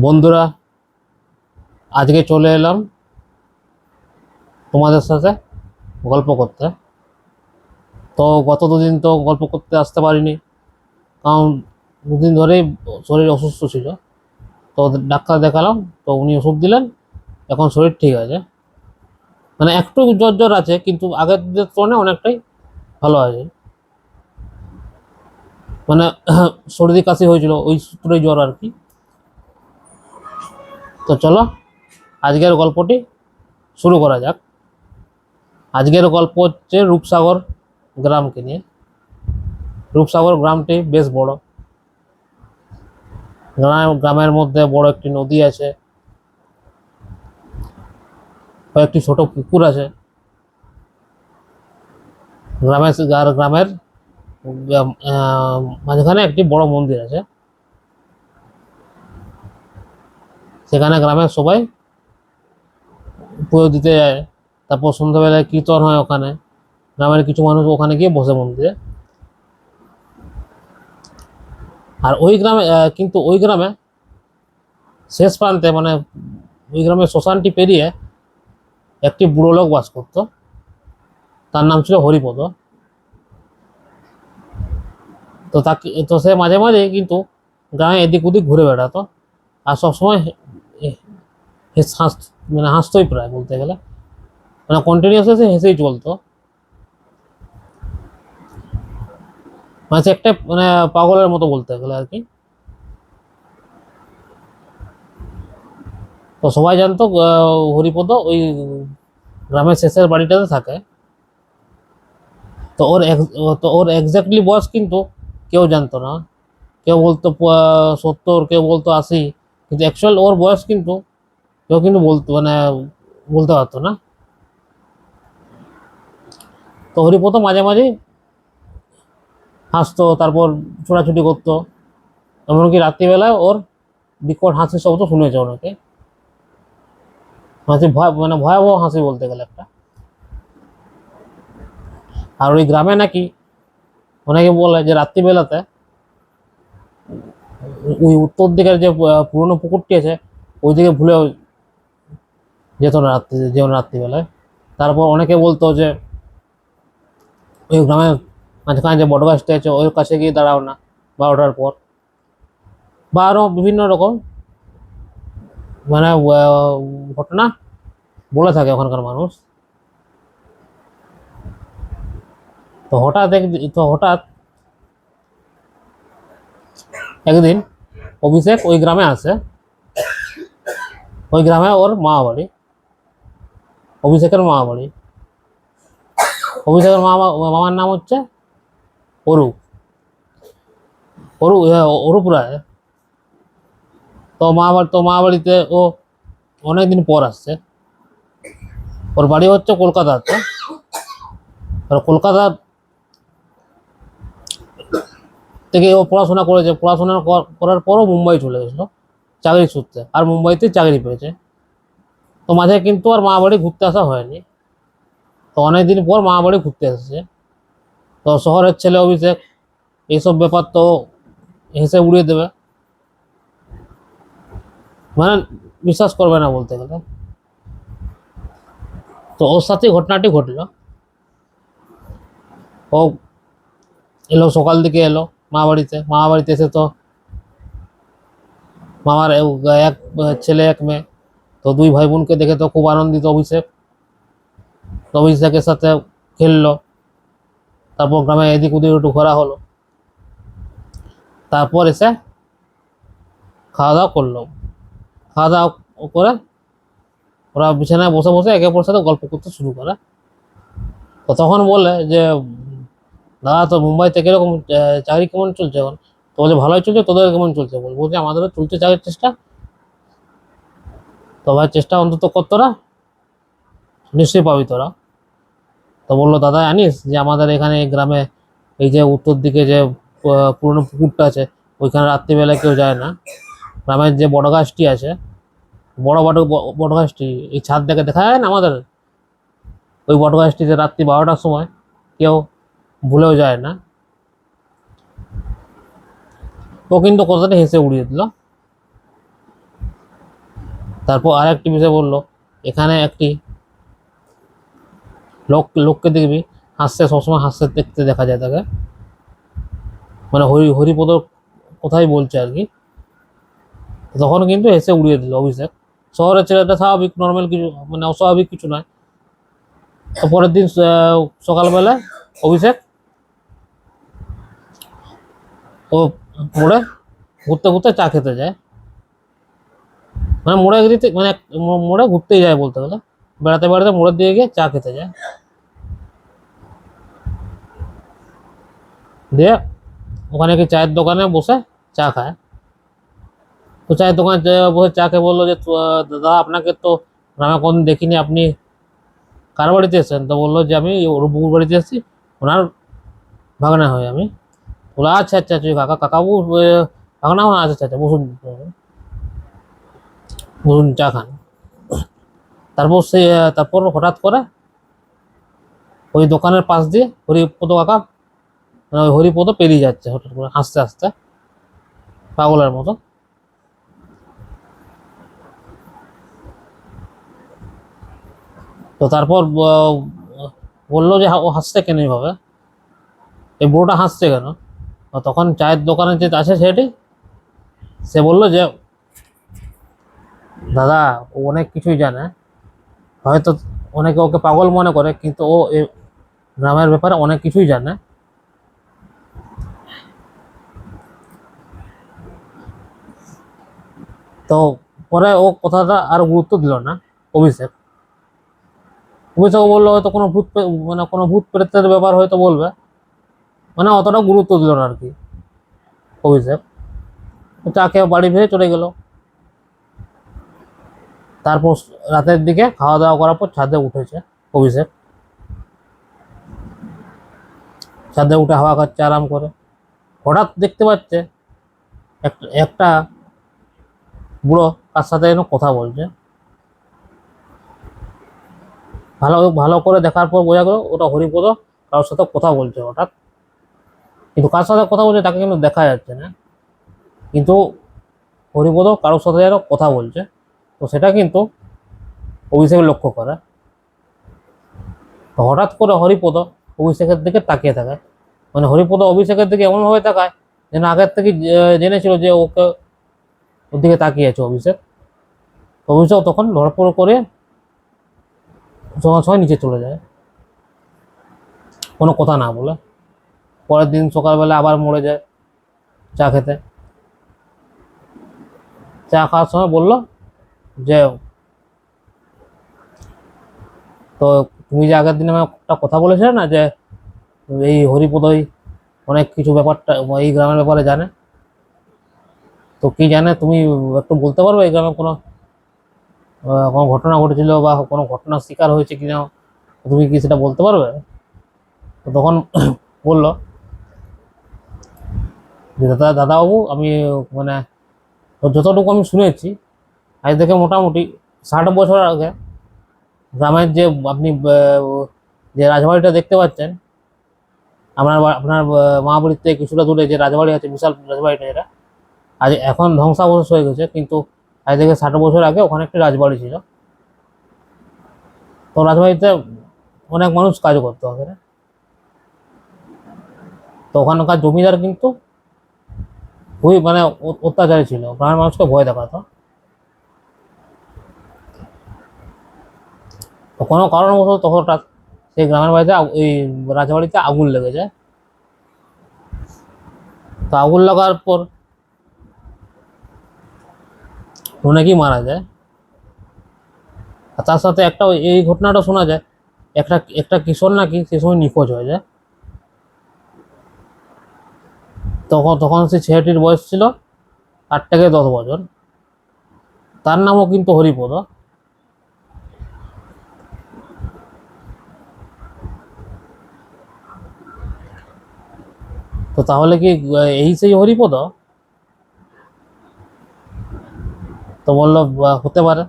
বন্ধুরা, আজকে চলে এলাম তোমাদের সাথে গল্প করতে। তো গত দুদিন তো গল্প করতে আসতে পারিনি, কারণ দুদিন ধরেই শরীর অসুস্থ ছিল। তো ডাক্তার দেখালাম, তো উনি ওষুধ দিলেন। এখন শরীর ঠিক আছে, মানে একটু জ্বর জ্বর আছে, কিন্তু আগের দিনের তুলনায় অনেকটাই ভালো আছে। মানে সর্দি কাশি হয়েছিল, ওই সূত্রেই জ্বর আর কি। তো চলো আজকের গল্পটি শুরু করা যাক। আজকের গল্প হচ্ছে রূপসাগর গ্রামকে নিয়ে। রূপসাগর গ্রামটি বেশ বড়। গ্রামের মধ্যে বড় একটি নদী আছে, কয়েকটি ছোট পুকুর আছে। গ্রামের মাঝখানে একটি বড় মন্দির আছে। সেখানে গ্রামের সবাই পুজো দিতে যায়। তারপর সন্ধ্যাবেলায় কীর্তন হয় ওখানে। গ্রামের কিছু মানুষ ওখানে গিয়ে বসে মন্দিরে। আর ওই গ্রামে কিন্তু ওই গ্রামে শেষ প্রান্তে, মানে ওই গ্রামের শ্মশানটি পেরিয়ে একটি বুড়ো লোক বাস করতো। তার নাম ছিল হরিপদ। তো সে মাঝে মাঝে কিন্তু গ্রামে এদিক ওদিক ঘুরে বেড়াতো। আর সবসময় মানে হাসতোই প্রায় বলতে গেলে, মানে কন্টিনিউসলি হেসেই চলতো। মানে সে একটা মানে পাগলের মতো বলতে গেলে আর কি। তো সবাই জানতো হরিপদ ওই গ্রামের শেষের বাড়িটাতে থাকে। তো ওর এক্স্যাক্টলি বয়স কিন্তু কেউ জানতো না। কেউ বলতো 70, কেউ বলতো 80, কিন্তু অ্যাকচুয়াল ওর বয়স কিন্তু কেউ কিন্তু বলতো মানে বলতে পারতো না। তো হরিপদ মাঝে মাঝে হাসতো, তারপর ছোটাছুটি করতো। এমনকি রাত্রিবেলায় ওর বিকট হাসির শব্দ শুনেছে অনেকে। হাসি ভয়, মানে ভয়াবহ হাসি বলতে গেলে একটা। আর ওই গ্রামে নাকি অনেকে বলে যে রাত্রিবেলাতে ওই উত্তর দিকের যে পুরনো পুকুরটি আছে, ওই দিকে ভুলেও যেত না রাত্রিবেলায়। তারপর অনেকে বলতো যে ওই গ্রামের মাঝখানে যে বটগাছটি আছে ওই কাছে গিয়ে দাঁড়াও না 12টার পর, বা আরো বিভিন্ন রকম মানে ঘটনা বলে থাকে ওখানকার মানুষ। তো হঠাৎ একদিন অভিষেক ওই গ্রামে আসে। ওই গ্রামে ওর মা বাড়ি, অভিষেকের মা বাড়ি। অভিষেকের মামার নাম হচ্ছে অরূপ। অরূপ রায়। তো মা বাড়িতে ও অনেকদিন পর আসছে। ওর বাড়ি হচ্ছে কলকাতাতে। আর কলকাতা থেকে ও পড়াশোনা করেছে। পড়াশোনা করার পরও মুম্বাই চলে গেছিলো চাকরি সূত্রে, আর মুম্বাইতে চাকরি পেয়েছে। তো মাঝে কিন্তু আর মা বাড়ি ঘুরতে আসা হয়নি। তো অনেকদিন পর মা বাড়ি ঘুরতে এসেছে। তো শহরের ছেলে অভিষেক, এইসব ব্যাপার তো হেসে উড়িয়ে দেবে, মানে বিশ্বাস করবে না বলতে গেলে। তো ওর সাথে ঘটনাটি ঘটলো। ও এলো, সকাল দিকে এলো মা বাড়িতে এসে তো মামার এক ছেলে এক মেয়ে, তো দুই ভাই বোনকে দেখে তো খুব আনন্দিত অভিষেক। তো অভিষেকের সাথে খেললো। তারপর গ্রামে এদিক ওদিক একটু ঘোরা হলো। তারপর এসে খাওয়া দাওয়া করলো। খাওয়া দাওয়া করে ওরা বিছানায় বসে বসে একে অপরের সাথে গল্প করতে শুরু করে। তো তখন বলে যে দাদা, তো মুম্বাইতে কিরকম চাকরি কেমন চলছে এখন? তো বলছে ভালোই চলছে, তোদের কেমন চলছে? বলছে আমাদেরও চলছে চাকরির চেষ্টা। তো ভাই, চেষ্টা অন্তত কর তোরা, নিশ্চয়ই পাবি তোরা। তো বললো দাদা, জানিস যে আমাদের এখানে এই গ্রামে এই যে উত্তর দিকে যে পুরনো পুকুরটা আছে, ওইখানে রাত্রিবেলা কেউ যায় না। গ্রামের যে বট গাছটি আছে, বড় বট গাছটি, এই ছাদ থেকে দেখা যায় না আমাদের, ওই বট গাছটিতে রাত্রি 12টার সময় কেউ ভুলেও যায় না। ও কিন্তু কথাটা হেসে উড়িয়ে দিল। তারপর আর একটি বিষয় বললো, এখানে একটি লোককে দেখবি হাসছে, সবসময় হাসতে দেখতে দেখা যায় তাকে, মানে হরিপদ কোথায় বলছে আর কি। তখন কিন্তু এসে উড়িয়ে দিল অভিষেক। শহরের ছেলেটা স্বাভাবিক, নর্মাল কিছু, মানে অস্বাভাবিক কিছু নয়। তো পরের দিন সকালবেলা অভিষেক ও মোড়ে ঘুরতে ঘুরতে চা খেতে যায়, মানে মোড়ে ঘুরতে, মানে মোড়ে ঘুরতেই যায় বলতে গেলে, বেড়াতে বেড়াতে মোড়ের দিকে গিয়ে চা খেতে যায়। দিয়ে ওখানে কি চায়ের দোকানে বসে চা খায়। তো চায়ের দোকানে বসে চা খেয়ে বললো যে দাদা আপনাকে তো গ্রামে কোনদিন দেখিনি, আপনি কার বাড়িতে এসেছেন? তো বললো যে আমি বুবুর বাড়িতে এসেছি, ওনার ভাগনা হয় আমি। বলো আচ্ছা আচ্ছা, তুই কাকাবু ভাগনা হন, আচ্ছা আচ্ছা আচ্ছা, বসুন বসুন চা খান। তারপর তারপর হঠাৎ করে ওই দোকানের পাশ দিয়ে হরিপদ কাকা, মানে ওই হরিপদ পেরিয়ে যাচ্ছে হঠাৎ করে হাসতে হাসতে পাগলের মতো। তো তারপর বললো যে ও হাসছে কেন এইভাবে, এই বুড়োটা হাসছে কেন? তো তখন চায়ের দোকানে যে আছে সেটি, সে বললো যে দাদা ও অনেক কিছুই জানে, হয়তো অনেকে ওকে পাগল মনে করে, কিন্তু ও এই গ্রামের ব্যাপারে অনেক কিছুই জানে। তো পরে ও কথাটা আর গুরুত্ব দিল না অভিষেক। অভিষেক বললো হয়তো কোনো মানে কোনো ভূত প্রেতের ব্যাপার হয়তো বলবে, মানে অতটা গুরুত্ব দিল না আর কি অভিষেক। চা খেয়ে বাড়ি ফিরে চলে গেল। তারপর রাতের দিকে খাওয়া দাওয়া করার পর ছাদে উঠেছে অভিষেক, ছাদে উঠে হাওয়া খাচ্ছে আরাম করে। হঠাৎ দেখতে পাচ্ছে একটা বুড়ো কার সাথে যেন কথা বলছে। ভালো ভালো করে দেখার পর বোঝা গেল ওটা হরিপদ কারোর সাথে কথা বলছে হঠাৎ, কিন্তু কার সাথে কথা বলছে তাকে কিন্তু দেখা যাচ্ছে না, কিন্তু হরিপদ কারোর সাথে যেন কথা বলছে। তো সেটা কিন্তু অভিষেক লক্ষ্য করে। তো হঠাৎ করে হরিপদ অভিষেকের দিকে তাকিয়ে থাকে, মানে হরিপদ অভিষেকের দিকে এমনভাবে তাকায় যেন আগের থেকে জেনেছিল যে ওকে ওর দিকে তাকিয়ে আছে অভিষেক। অভিষেক তখন ধরপড় করে সঙ্গে সঙ্গে নিচে চলে যায়, কোনো কথা না বলে। পরের দিন সকালবেলা আবার মরে যায় চা খেতে। চা খাওয়ার সময় বললো যে তো তুমি যে আগের দিন আমাকে একটা কথা বলেছিলে না যে এই হরিপদই অনেক কিছু ব্যাপারটা এই গ্রামের ব্যাপারে জানে, তো কি জানে তুমি একটু বলতে পারবে এই গ্রামে কোনো কোনো ঘটনা ঘটেছিল বা কোনো ঘটনার শিকার হয়েছে কিনা, তুমি কি সেটা বলতে পারবে? তো তখন বললো যে দাদাবাবু আমি, মানে যতটুকু আমি শুনেছি আজ থেকে মোটামুটি 60 বছর আগে গ্রামের যে আপনি যে রাজবাড়িটা দেখতে পাচ্ছেন, আপনার মহাবলীর থেকে কিছুটা দূরে যে রাজবাড়ি আছে, বিশাল রাজবাড়িটা, যেটা আজ এখন ধ্বংসাবশেষ হয়ে গেছে, কিন্তু আজ থেকে 60 বছর আগে ওখানে একটি রাজবাড়ি ছিল। তো রাজবাড়িতে অনেক মানুষ কাজ করতো ওখানে। তো ওখানকার জমিদার কিন্তু খুবই মানে অত্যাচারী ছিল, গ্রামের মানুষকে ভয় দেখাতো। তো কোনো কারণবশত তখন হঠাৎ সেই গ্রামের বাড়িতে এই রাজবাড়িতে আগুন লেগে যায়। তো আগুন লাগার পর অনেকেই মারা যায়। আর তার সাথে একটা এই ঘটনাটা শোনা যায়, একটা একটা কিশোর নাকি সে সময় নিখোঁজ হয়ে যায়। তখন তখন সেই ছেলেটির বয়স ছিল 8 থেকে 10 বছর, তার নামও কিন্তু হরিপদ। তো তাহলে কি এই সেই হরিপদ? তো বললো হতে পারে।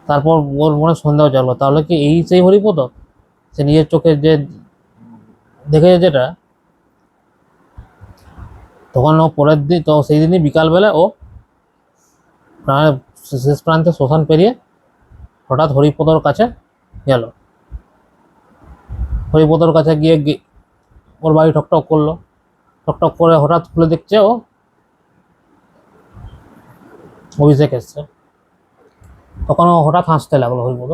তারপর ওর মনে সন্দেহ জাগলো, তাহলে কি এই সেই হরিপদ? সে নিজের চোখে যে দেখেছে যেটা। তখন ও পরের দিন, তো সেই দিনই বিকালবেলা ও প্রাণের শেষ প্রান্তে শ্মশান পেরিয়ে হঠাৎ হরিপদর কাছে গেল। হরিপদর কাছে গিয়ে ওর বাড়ি ঠকঠক করলো, ঠকঠক করে হঠাৎ খুলে দেখছে ও অভিষেক এসছে। তখন ও হঠাৎ হাসতে লাগলো হরিপদ,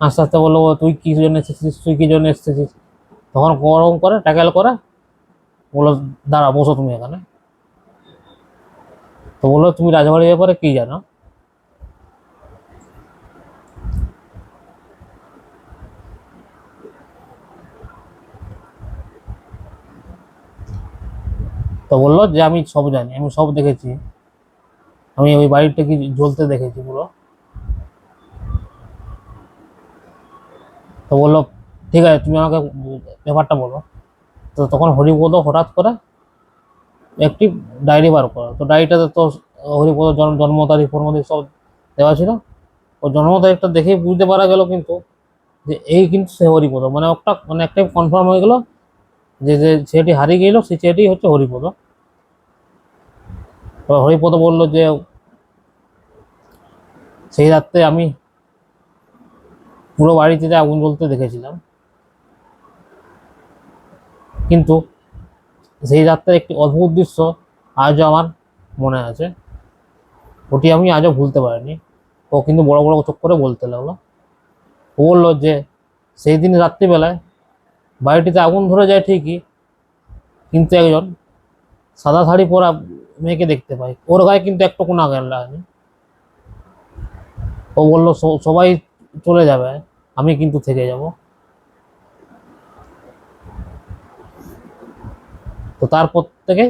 হাসতে হাসতে বললো, তুই কি জন্য এসেছিস, তুই কি জন্য এসেছিস? তখন গরম করে ট্যাকেল করে বললো, দাঁড়া, বসো তুমি এখানে। তো বললো, তুমি রাজবাড়ির ব্যাপারে কি জানো? তো বললো যে আমি সব জানি, আমি সব দেখেছি, আমি ওই বাড়িটা কি জ্বলতে দেখেছি পুরো। তো বললো, ঠিক আছে, তুমি আমাকে ব্যাপারটা বলো। তো তখন হরিপদ হঠাৎ করে একটি ডায়েরি বার করা। তো ডায়েরিটাতে তো হরিপদ জন্ম তারিখ ফর্ম তারিখ সব দেওয়া ছিল। ও জন্ম তারিখটা দেখেই বুঝতে পারা গেল কিন্তু যে এই কিন্তু সে হরিপদ, মানে একটা মানে একটাই কনফার্ম হয়ে গেল যে যে ছেলেটি হারিয়ে গেল সেই ছেলেটি হচ্ছে হরিপদ। এবার হরিপদ বলল যে সেই রাত্রে আমি পুরো বাড়িতে আগুন জ্বলতে দেখেছিলাম, কিন্তু সেই রাত্রে একটি অদ্ভুত দৃশ্য আজও আমার মনে আছে, ওটি আমি আজও ভুলতে পারিনি। ও কিন্তু বড় বড় চোখ করে বলতে লাগলো। ও বললো যে সেই দিন রাত্রিবেলায় বাড়িটিতে আগুন ধরে যায় ঠিকই, কিন্তু একজন সাদা শাড়ি পরা মেয়েকে দেখতে পাই, ওর গায়ে কিন্তু একটুকু আগুন লাগেনি। ও বললো, সবাই চলে যাবে, আমি কিন্তু থেকে যাব। তো তারপর থেকে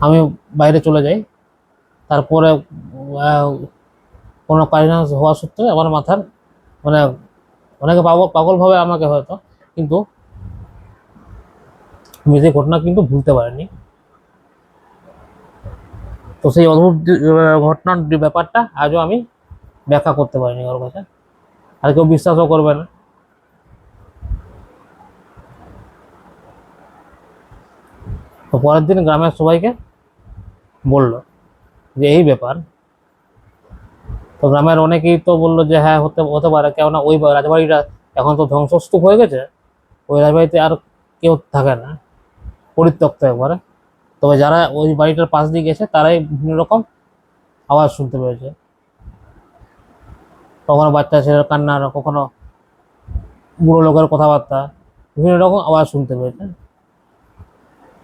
আমি বাইরে চলে যাই। তারপরে কোনো কাজ না হওয়া সত্ত্বে আমার মাথার মানে অনেকে পাগল ভাবে আমাকে হয়তো, কিন্তু আমি সেই ঘটনা কিন্তু ভুলতে পারিনি। তো সেই অদ্ভুত ঘটনার ব্যাপারটা আজও আমি ব্যাখ্যা করতে পারিনি ওর কাছে, আর কেউ বিশ্বাসও করবে না। তো পরের দিন গ্রামের সবাইকে বললো যে এই ব্যাপার। তো গ্রামের অনেকেই তো বললো যে হ্যাঁ, হতে হতে পারে, কেননা ওই রাজবাড়িটা এখন তো ধ্বংসস্তূপ হয়ে গেছে, ওই রাজবাড়িতে আর কেউ থাকে না, পরিত্যক্ত একবারে। তবে যারা ওই বাড়িটার পাশ দিয়ে গেছে তারাই বিভিন্ন রকম আওয়াজ শুনতে পেয়েছে, কখনো বাচ্চা ছেলের কান্নার, কখনো বুড়ো লোকের কথাবার্তা, বিভিন্ন রকম আওয়াজ শুনতে পেয়েছে।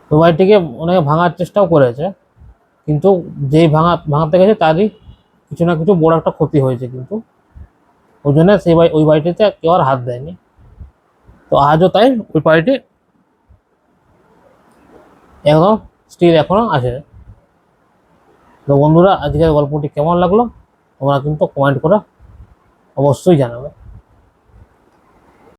তো বাড়িটিকে অনেকে ভাঙার চেষ্টাও করেছে, কিন্তু যেই ভাঙাতে গেছে তারই কিছু না কিছু বড় একটা ক্ষতি হয়েছে, কিন্তু ওই জন্য সেই ওই বাড়িটিতে কেউ আর হাত দেয়নি। তো আজও তাই ওই বাড়িটি একদম স্টিল এখনো আছে। তো বন্ধুরা, আজকের গল্পটি কেমন লাগলো তোমরা কিন্তু কমেন্ট করে অবশ্যই জানাবে।